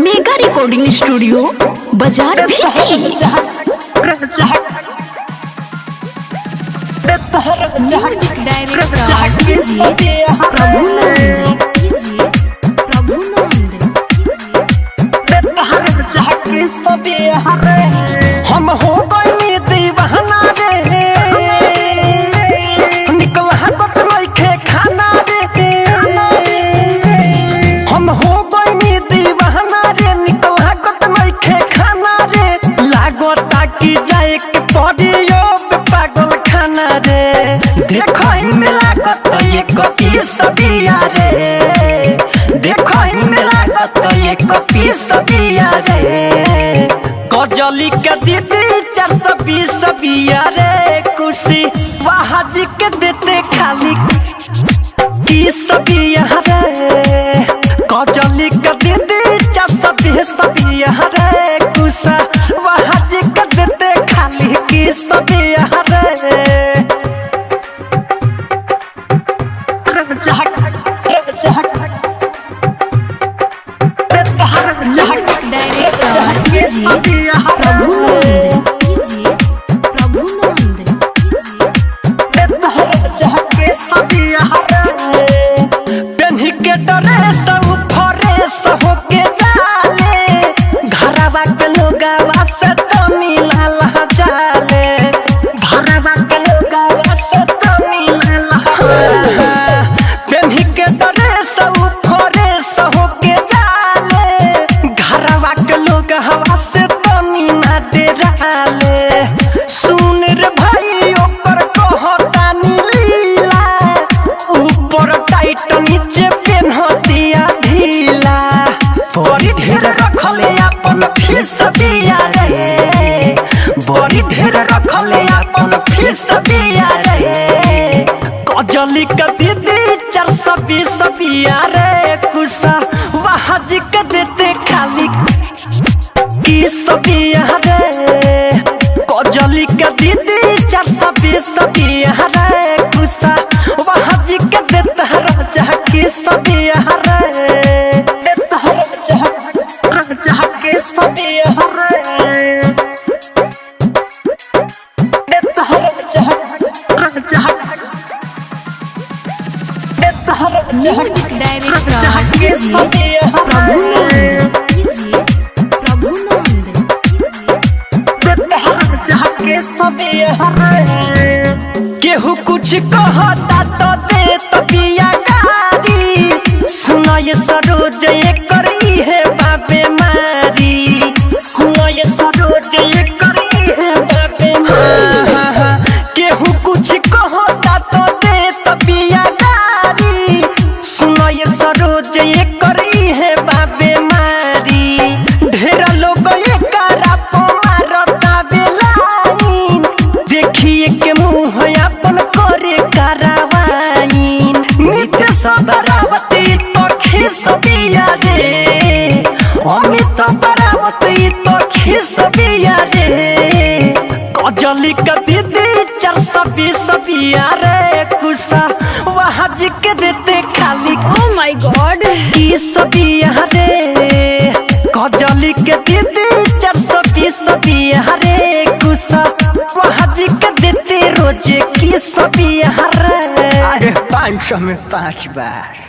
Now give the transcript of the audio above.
Mega recording studio बाजार हम हो गई दीवाना रे निकल हकत लइखे खाना रे हम हो गई दीवाना रे निकल हकत लइखे खाना रे लागता कि जाए के पड़ियो पागल खाना रे देखो ही मिलाकत ये कपी सबिया रे देखो ही मिलाकत ये कपी सबिया रे गजली के दीदी 420 बिया रे खुशी वहाजी के देते खाली की सबिया रे गजली के दीदी 420 बिया रे खुशी वहाजी के देते खाली की सबिया रे सुन रे भाई ओकर कहतानी लीला ऊपर टाइट नीचे पेन्हतिया ढीला बड़ी ढेर रखले अपन फीस बिया रे बड़ी ढेर रखले अपन फीस बिया रे गजली के दीदी 420 बिया रे कुसा वहाजी के देते खाली की सबिया रे गजली के दीदी 420 बिया रे कुसा वहाजी के देता राजा की सबिया रे देता राजा की सबिया रे देता राजा की सबिया केहू कुछ कहता तो दे तबिया गारी सुनो ये सरोज ये करी है बाबे मारी सुनो ये सरोज ये करी है बाबे मारी केहू कुछ कहता तो दे तबिया गारी सुनो ये सरोज ये करी है बाबे मारी ढेर लोग ये करा मारता बेलाइन देखिए के मुँह अपन करे करावाइन नित्य सबरावती तो खिस बिया रे अमित बरावती तो खिस बिया रे गजली के दीदी 420 बिया रे कुसा वहाजी के देते खाली ओह माय गॉड की सबिया रे गजली के दीदी 420 बिया रे कुसा वहाजी के देते रोजे की सबिया रे 500 में 5 बार।